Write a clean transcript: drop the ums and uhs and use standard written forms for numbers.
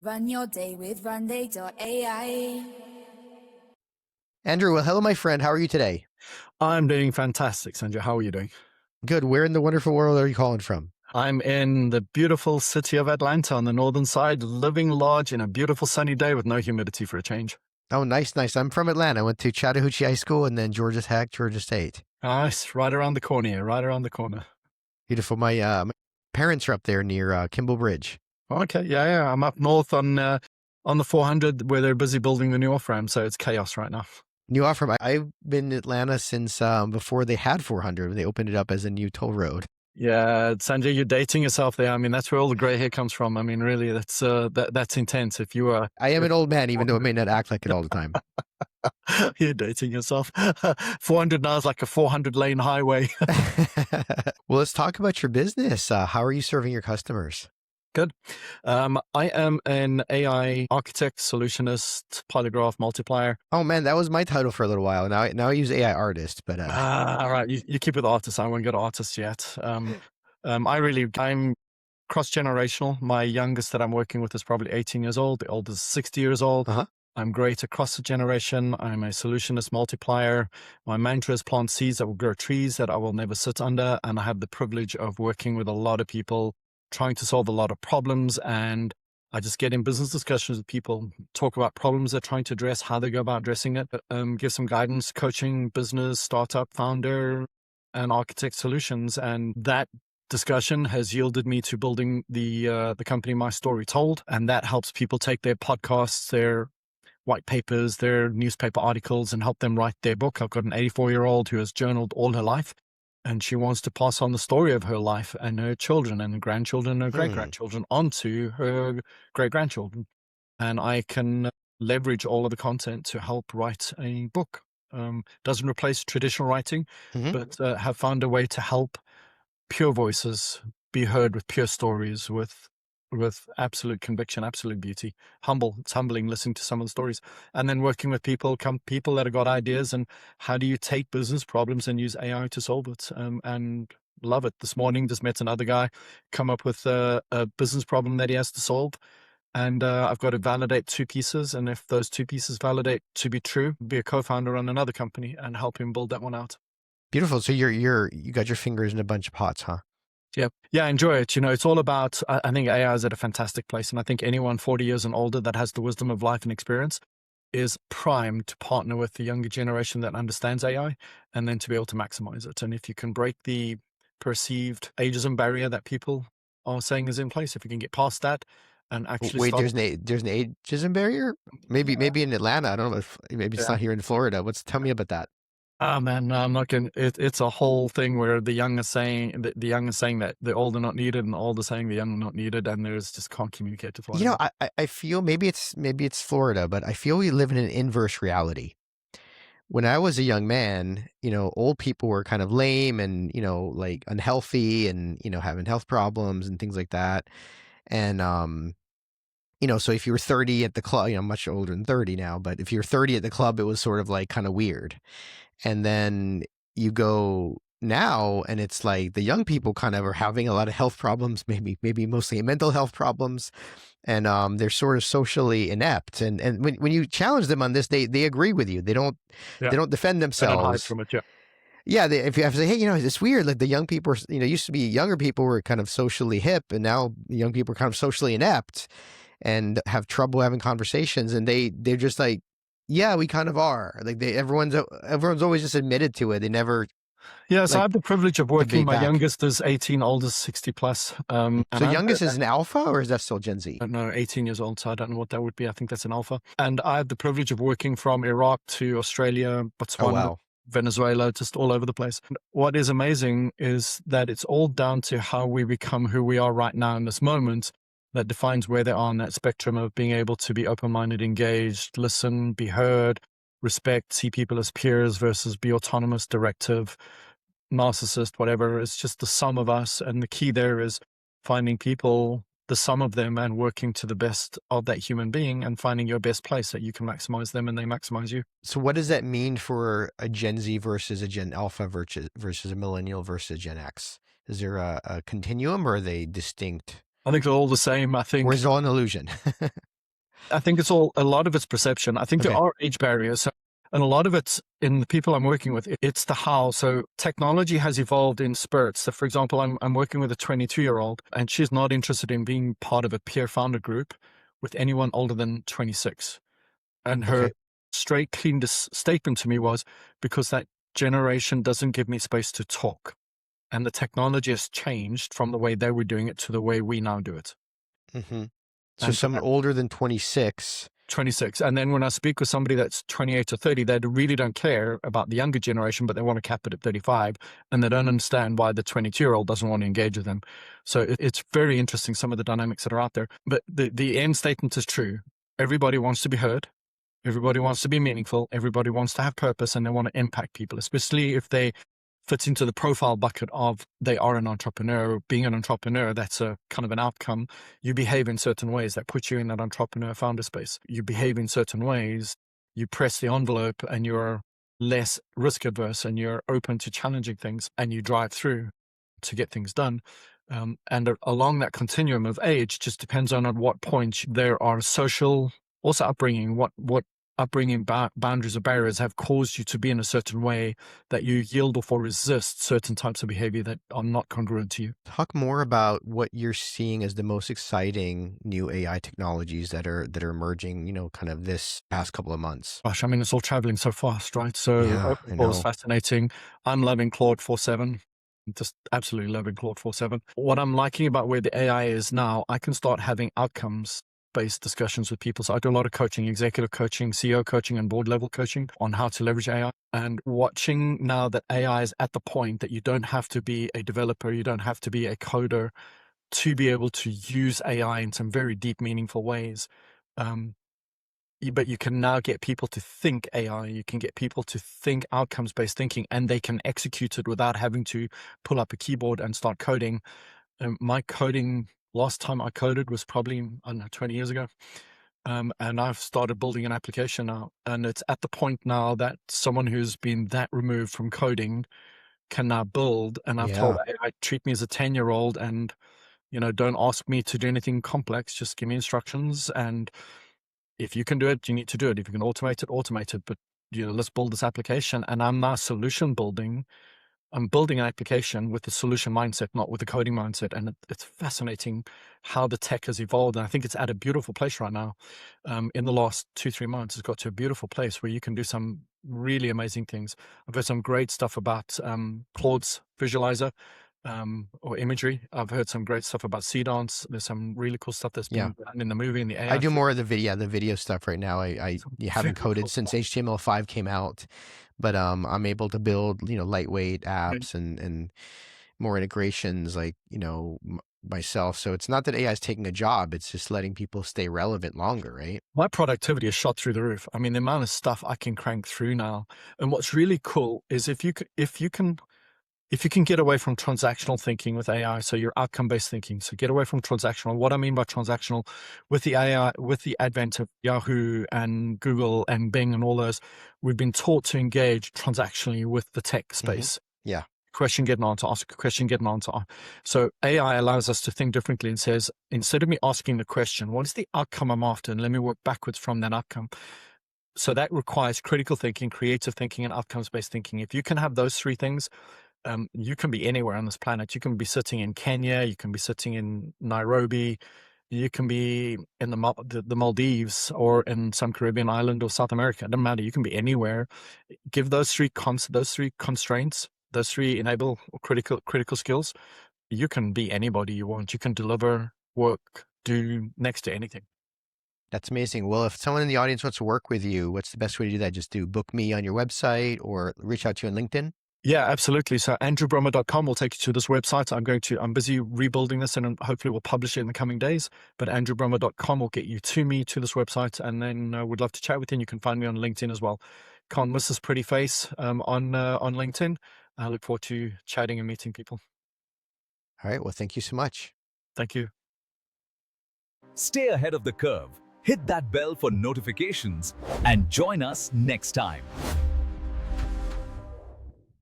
Run your day with Runday.ai. Andrew, well, hello, my friend. How are you today? I'm doing fantastic, Sanjay. How are you doing? Good. Where in the wonderful world are you calling from? I'm in the beautiful city of Atlanta on the northern side, living large in a beautiful sunny day with no humidity for a change. Oh, nice, nice. I'm from Atlanta. I went to Chattahoochee High School and then Georgia Tech, Georgia State. Nice. Right around the corner here, right around the corner. Beautiful. My parents are up there near Kimball Bridge. Okay, yeah. I'm up north on the 400 where they're busy building the new off-ramp, so it's chaos right now. New off-ramp. I've been in Atlanta since before they had 400. They opened it up as a new toll road. Yeah, Sanjay, you're dating yourself there. I mean, that's where all the gray hair comes from. I mean, really, that's intense. If you are, I am an old man, even though I may not act like it all the time. You're dating yourself. 400 now is like a 400-lane highway. Well, let's talk about your business. How are you serving your customers? Good. I am an AI architect, solutionist, polygraph, multiplier. Oh man, that was my title for a little while. Now I use AI artist, but All right, you keep with artists. I won't go to artists yet. I'm cross-generational. My youngest that I'm working with is probably 18 years old. The oldest is 60 years old. Uh-huh. I'm great across the generation. I'm a solutionist multiplier. My mantra is plant seeds that will grow trees that I will never sit under. And I have the privilege of working with a lot of people, trying to solve a lot of problems. And I just get in business discussions with people, talk about problems they're trying to address, how they go about addressing it, give some guidance, coaching, business, startup, founder, and architect solutions. And that discussion has yielded me to building the company My Story Told. And that helps people take their podcasts, their white papers, their newspaper articles, and help them write their book. I've got an 84-year-old who has journaled all her life, and she wants to pass on the story of her life and her children and her grandchildren and her great-grandchildren onto her great-grandchildren. And I can leverage all of the content to help write a book. Doesn't replace traditional writing, but have found a way to help pure voices be heard with pure stories, with absolute conviction, absolute beauty. It's humbling listening to some of the stories, and then working with people that have got ideas, and how do you take business problems and use AI to solve it, and love it. This morning just met another guy, come up with a business problem that he has to solve, and I've got to validate two pieces, and if those two pieces validate to be true, be a co-founder on another company and help him build that one out. Beautiful. So you got your fingers in a bunch of pots, huh? Yeah, enjoy it. It's all about, I think AI is at a fantastic place. And I think anyone 40 years and older that has the wisdom of life and experience is primed to partner with the younger generation that understands AI, and then to be able to maximize it. And if you can break the perceived ageism barrier that people are saying is in place, if you can get past that and actually Wait, there's an ageism barrier? Maybe in Atlanta. I don't know if maybe it's not here in Florida. Tell me about that. Oh man, no, I'm not going. It's a whole thing where the young are saying that the old are not needed, and the old are saying the young are not needed, and there's just can't communicate with one another. I feel maybe it's Florida, but I feel we live in an inverse reality. When I was a young man, old people were kind of lame and like unhealthy and having health problems and things like that. And so if you were 30 at the club, I'm much older than 30 now, but if you're 30 at the club, it was sort of like kind of weird. And then you go now and it's like the young people kind of are having a lot of health problems, maybe mostly mental health problems. And they're sort of socially inept. And when you challenge them on this, they agree with you. They don't defend themselves. They don't hide from it, yeah. Yeah, if you have to say, hey, it's weird. Like the young people, used to be younger people were kind of socially hip, and now young people are kind of socially inept and have trouble having conversations. And they're just like, yeah, we kind of are. Like everyone's always just admitted to it. They never. Yeah, so I have the privilege of working. My youngest is 18, oldest 60 plus. So youngest is an alpha, or is that still Gen Z? No, 18 years old. So I don't know what that would be. I think that's an alpha. And I have the privilege of working from Iraq to Australia, Botswana, Venezuela, just all over the place. What is amazing is that it's all down to how we become who we are right now in this moment that defines where they are on that spectrum of being able to be open-minded, engaged, listen, be heard, respect, see people as peers versus be autonomous, directive, narcissist, whatever. It's just the sum of us. And the key there is finding people, the sum of them, and working to the best of that human being and finding your best place that you can maximize them and they maximize you. So what does that mean for a Gen Z versus a Gen Alpha versus a millennial versus Gen X? Is there a continuum, or are they distinct? I think they're all the same. I think. Or is it all an illusion? I think a lot of it's perception. I think there Okay. are age barriers. And a lot of it's in the people I'm working with. It's the how. So technology has evolved in spurts. So for example, I'm working with a 22-year-old and she's not interested in being part of a peer founder group with anyone older than 26. And her Okay. straight, clean statement to me was, because that generation doesn't give me space to talk. And the technology has changed from the way they were doing it to the way we now do it. Mm-hmm. So And someone older than 26. 26. And then when I speak with somebody that's 28 or 30, they really don't care about the younger generation, but they want to cap it at 35. And they don't understand why the 22-year-old doesn't want to engage with them. So it's very interesting, some of the dynamics that are out there. But the end statement is true. Everybody wants to be heard. Everybody wants to be meaningful. Everybody wants to have purpose, and they want to impact people, especially if they fit into the profile bucket of they are an entrepreneur. Being an entrepreneur, that's a kind of an outcome. You behave in certain ways that put you in that entrepreneur founder space. You behave in certain ways, you press the envelope, and you're less risk adverse, and you're open to challenging things, and you drive through to get things done. And along that continuum of age, just depends on at what point there are social, also upbringing, what upbringing boundaries or barriers have caused you to be in a certain way that you yield off or resist certain types of behavior that are not congruent to you. Talk more about what you're seeing as the most exciting new AI technologies that are emerging, kind of this past couple of months. Gosh, I mean, it's all traveling so fast, right? So Yeah, I OpenClaw is know. fascinating. I'm loving Claude 4.7. Just absolutely loving Claude 4.7. What I'm liking about where the AI is now, I can start having outcomes-based discussions with people. So I do a lot of coaching, executive coaching, CEO coaching, and board level coaching on how to leverage AI. And watching now that AI is at the point that you don't have to be a developer, you don't have to be a coder to be able to use AI in some very deep, meaningful ways. But you can now get people to think AI. You can get people to think outcomes-based thinking, and they can execute it without having to pull up a keyboard and start coding. My coding, last time I coded was probably, I don't know, 20 years ago. And I've started building an application now. And it's at the point now that someone who's been that removed from coding can now build. And I've told Yeah. AI, treat me as a 10-year-old and, don't ask me to do anything complex. Just give me instructions, and if you can do it, you need to do it. If you can automate it. But let's build this application. And I'm now solution building. I'm building an application with the solution mindset, not with the coding mindset. And it's fascinating how the tech has evolved. And I think it's at a beautiful place right now. In the last 2-3 months, it's got to a beautiful place where you can do some really amazing things. I've heard some great stuff about Claude's visualizer. Or imagery. I've heard some great stuff about sea dance. There's some really cool stuff that's been done in the movie and the AI. I do more of the video stuff right now. I haven't coded since HTML5 came out, but I'm able to build lightweight apps and more integrations like myself. So it's not that AI is taking a job; it's just letting people stay relevant longer, right? My productivity is shot through the roof. I mean, the amount of stuff I can crank through now. And what's really cool is if you can get away from transactional thinking with AI, so your outcome-based thinking, so get away from transactional. What I mean by transactional, with the AI, with the advent of Yahoo and Google and Bing and all those, we've been taught to engage transactionally with the tech space. Yeah. Question, get an answer, ask a question, get an answer. So AI allows us to think differently and says, instead of me asking the question, what is the outcome I'm after? And let me work backwards from that outcome. So that requires critical thinking, creative thinking, and outcomes-based thinking. If you can have those three things, you can be anywhere on this planet. You can be sitting in Kenya, you can be sitting in Nairobi, you can be in the Maldives or in some Caribbean island or South America. It doesn't matter. You can be anywhere. Give those three constraints, those three enable critical skills. You can be anybody you want. You can deliver, work, do next to anything. That's amazing. Well, if someone in the audience wants to work with you, what's the best way to do that? Just book me on your website or reach out to you on LinkedIn? Yeah, absolutely. So andrewbrummer.com will take you to this website. I'm busy rebuilding this and hopefully we'll publish it in the coming days. But andrewbrummer.com will get you to me, to this website. And then we'd love to chat with you. And you can find me on LinkedIn as well. Can't miss this pretty face on LinkedIn. I look forward to chatting and meeting people. All right. Well, thank you so much. Thank you. Stay ahead of the curve. Hit that bell for notifications and join us next time.